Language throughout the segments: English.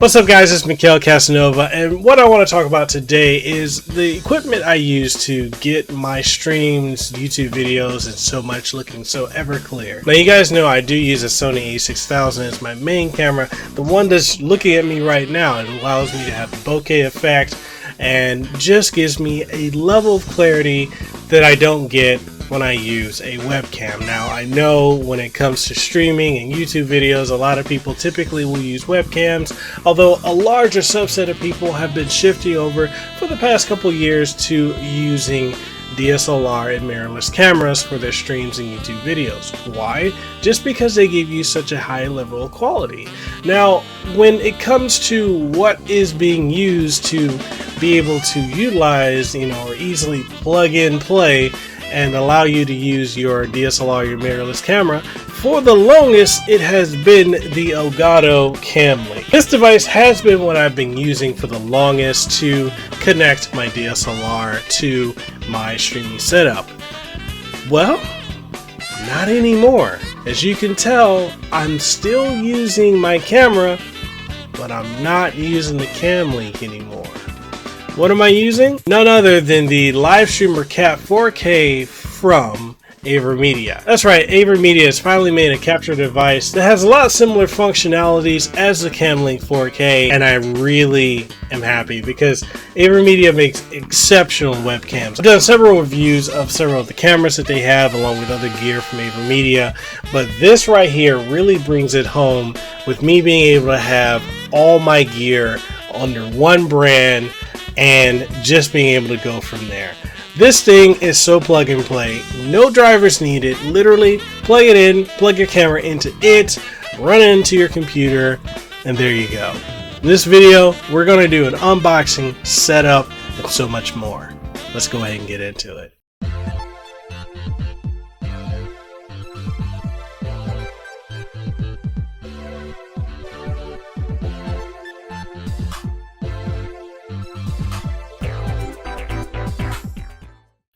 What's up guys, it's Kasanova, and what I want to talk about today is the equipment I use to get my streams, YouTube videos, and so much looking so ever clear. Now you guys know I do use a Sony a6000 as my main camera, the one that's looking at me right now. It allows me to have the bokeh effect and just gives me a level of clarity that I don't get when I use a webcam. Now I know when it comes to streaming and YouTube videos, a lot of people typically will use webcams, although a larger subset of people have been shifting over for the past couple years to using DSLR and mirrorless cameras for their streams and YouTube videos. Why? Just because they give you such a high level of quality. Now, when it comes to what is being used to be able to utilize, or easily plug in, play, and allow you to use your DSLR, your mirrorless camera, for the longest it has been the Elgato Cam Link. This device has been what I've been using for the longest to connect my DSLR to my streaming setup. Well, not anymore. As you can tell, I'm still using my camera, but I'm not using the Cam Link anymore. What am I using? None other than the Live Streamer Cap 4K from AVerMedia. That's right, AVerMedia has finally made a capture device that has a lot of similar functionalities as the Cam Link 4K, and I really am happy because AVerMedia makes exceptional webcams. I've done several reviews of several of the cameras that they have along with other gear from AVerMedia, but this right here really brings it home with me being able to have all my gear under one brand and just being able to go from there. This thing is so plug and play, no drivers needed. Literally plug it in, plug your camera into it, run it into your computer, and there you go. In this video, we're going to do an unboxing, setup, and so much more. Let's go ahead and get into it.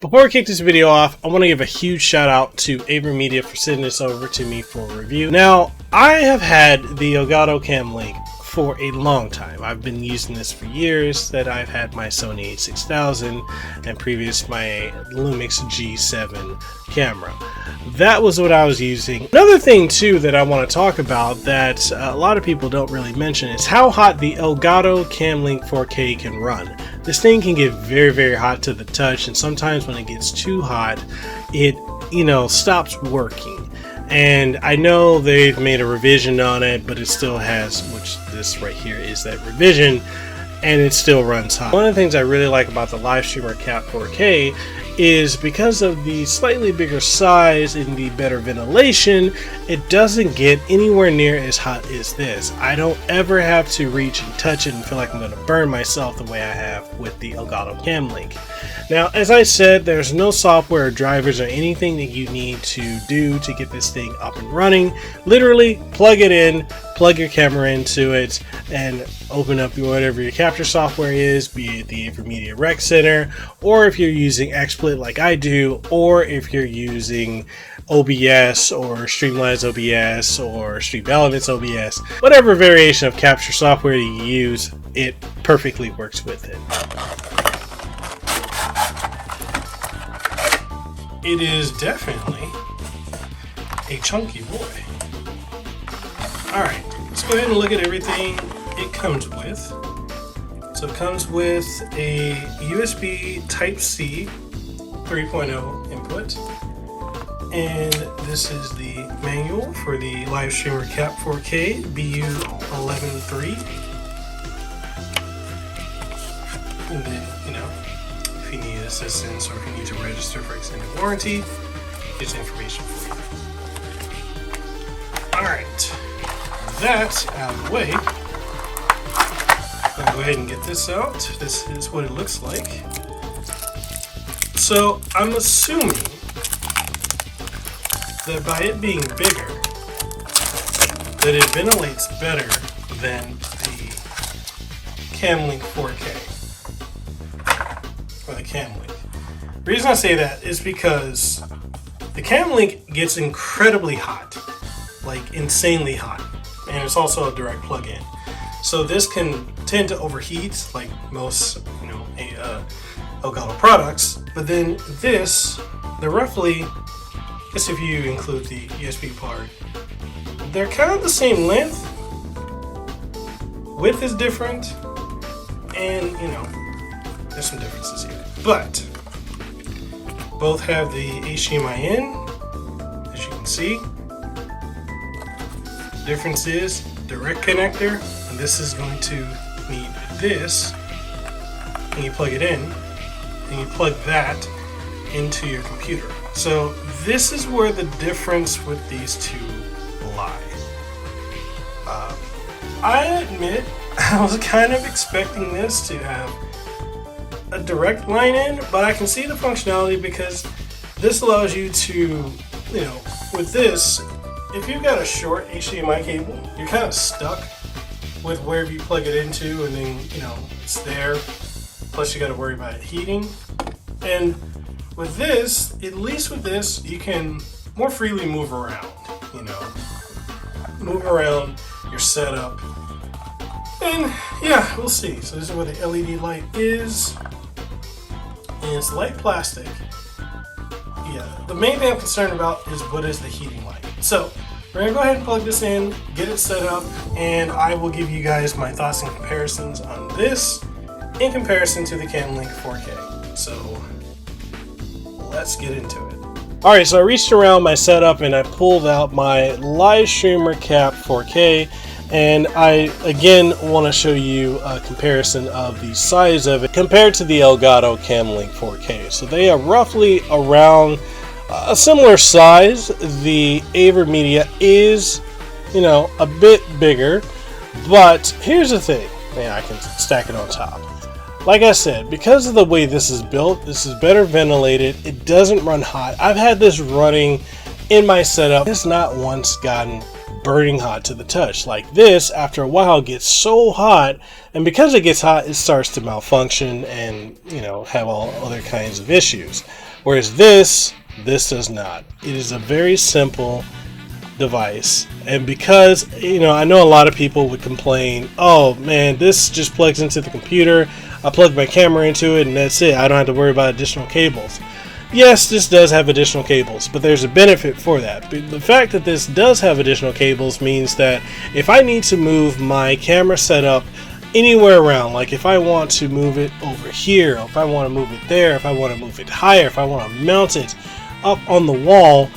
Before I kick this video off, I want to give a huge shout out to AVerMedia for sending this over to me for a review. Now, I have had the Elgato Cam Link for a long time. I've been using this for years. That I've had my Sony a6000 and previous my Lumix G7 camera. That was what I was using. Another thing too that I want to talk about that a lot of people don't really mention is how hot the Elgato Cam Link 4K can run. This thing can get very, very hot to the touch, and sometimes when it gets too hot, it, stops working. And I know they've made a revision on it, but it still has, which this right here is that revision, and it still runs hot. One of the things I really like about the Live Streamer Cap 4K is because of the slightly bigger size and the better ventilation, it doesn't get anywhere near as hot as this. I don't ever have to reach and touch it and feel like I'm going to burn myself the way I have with the Elgato Cam Link. Now, as I said, there's no software or drivers or anything that you need to do to get this thing up and running. Literally plug it in, plug your camera into it, and open up whatever your capture software is, be it the AVerMedia Rec Center, or if you're using XSplit like I do, or if you're using OBS or Streamlabs OBS or Stream Elements OBS, whatever variation of capture software you use, it perfectly works with it. It is definitely a chunky boy. Alright, let's go ahead and look at everything it comes with. So it comes with a USB Type-C 3.0 input. And this is the manual for the Live Streamer Cap 4K BU11.3. And then, if you need assistance or if you need to register for extended warranty, here's the information for you. Alright, that out of the way, I'll go ahead and get this out. This is what it looks like. So I'm assuming that by it being bigger, that it ventilates better than the Cam Link 4K. For the Cam Link. The reason I say that is because the Cam Link gets incredibly hot, like insanely hot, and it's also a direct plug-in. So this can tend to overheat like most, Elgato products. But then this, they're roughly, I guess if you include the USB part, they're kind of the same length. Width is different, and there's some differences here. But both have the HDMI in, as you can see. The difference is direct connector, and this is going to need this, and you plug it in, and you plug that into your computer. So this is where the difference with these two lie. I admit I was kind of expecting this to have a direct line in, but I can see the functionality because this allows you to, with this, if you've got a short HDMI cable, you're kind of stuck with wherever you plug it into, and then, it's there. Plus you got to worry about it heating. And with this, at least with this, you can more freely move around, move around your setup. And yeah, we'll see. So this is where the LED light is. And it's light plastic. Yeah, the main thing I'm concerned about is what is the heating like. So we're gonna go ahead and plug this in, get it set up, and I will give you guys my thoughts and comparisons on this in comparison to the Cam Link 4K. So let's get into it. Alright, so I reached around my setup and I pulled out my Live Streamer Cap 4K, and I again want to show you a comparison of the size of it compared to the Elgato Cam Link 4K. So they are roughly around a similar size. The AVerMedia is, a bit bigger, but here's the thing. Man, I can stack it on top. Like I said, because of the way this is built, this is better ventilated. It doesn't run hot. I've had this running in my setup. It's not once gotten burning hot to the touch. Like this, after a while, gets so hot, and because it gets hot, it starts to malfunction and, have all other kinds of issues. Whereas this does not. It is a very simple device, and because I know a lot of people would complain, oh man, this just plugs into the computer, I plug my camera into it and that's it, I don't have to worry about additional cables. Yes, this does have additional cables, but there's a benefit for that. The fact that this does have additional cables means that if I need to move my camera setup anywhere around, like if I want to move it over here, if I want to move it there, if I want to move it higher, if I want to mount it up on the wall,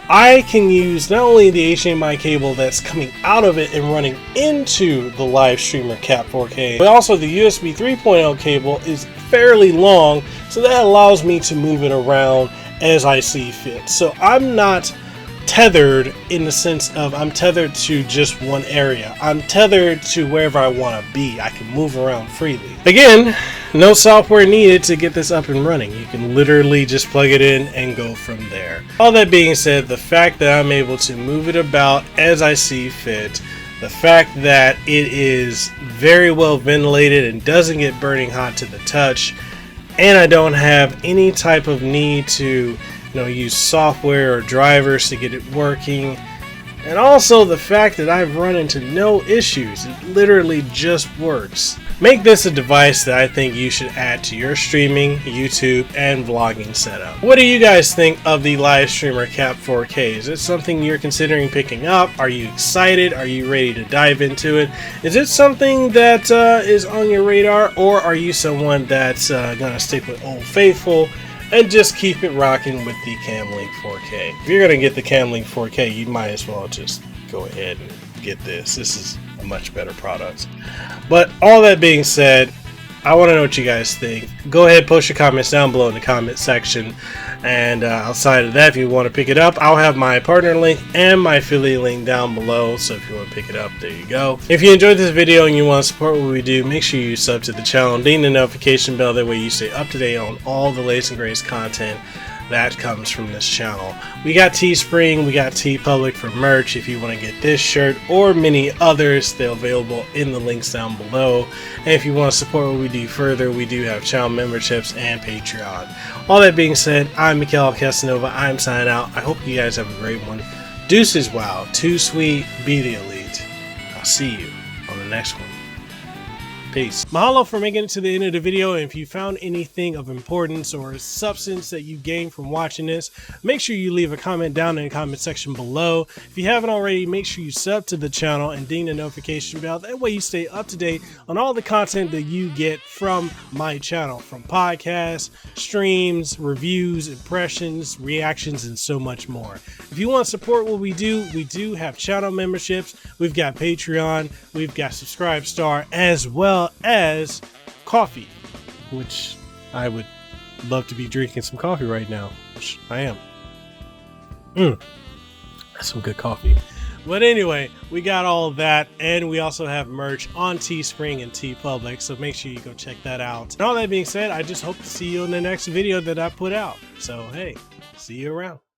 I can use not only the HDMI cable that's coming out of it and running into the Live Streamer Cap 4K, but also the USB 3.0 cable is fairly long, so that allows me to move it around as I see fit. So I'm not tethered in the sense of I'm tethered to just one area. I'm tethered to wherever I want to be. I can move around freely. Again, no software needed to get this up and running. You can literally just plug it in and go from there. All that being said, the fact that I'm able to move it about as I see fit, the fact that it is very well ventilated and doesn't get burning hot to the touch, and I don't have any type of need to use software or drivers to get it working, and also the fact that I've run into no issues. It literally just works. Make this a device that I think you should add to your streaming, YouTube, and vlogging setup. What do you guys think of the Live Streamer Cap 4K? Is it something you're considering picking up? Are you excited? Are you ready to dive into it? Is it something that is on your radar, or are you someone that's gonna stick with Old Faithful and just keep it rocking with the Cam Link 4K? If you're gonna get the Cam Link 4K, you might as well just go ahead and get this. This is a much better product. But all that being said, I want to know what you guys think. Go ahead, post your comments down below in the comment section. And outside of that, if you want to pick it up, I'll have my partner link and my affiliate link down below. So if you want to pick it up, there you go. If you enjoyed this video and you want to support what we do, make sure you sub to the channel and ding the notification bell. That way you stay up to date on all the latest and greatest content that comes from this channel. We got Teespring, we got TeePublic for merch. If you want to get this shirt or many others, they're available in the links down below. And if you want to support what we do further, we do have channel memberships and Patreon. All that being said, I'm Kasanova. I'm signing out. I hope you guys have a great one. Deuces, wow, too sweet, be the elite. I'll see you on the next one. Peace. Mahalo for making it to the end of the video. And if you found anything of importance or substance that you gained from watching this, make sure you leave a comment down in the comment section below. If you haven't already, make sure you sub to the channel and ding the notification bell. That way you stay up to date on all the content that you get from my channel, from podcasts, streams, reviews, impressions, reactions, and so much more. If you want to support what we do have channel memberships, we've got Patreon, we've got Subscribestar, as well as coffee, which I would love to be drinking some coffee right now, which I am. That's some good coffee. But anyway, we got all of that, and we also have merch on Teespring and TeePublic, so make sure you go check that out. And all that being said, I just hope to see you in the next video that I put out. So hey, see you around.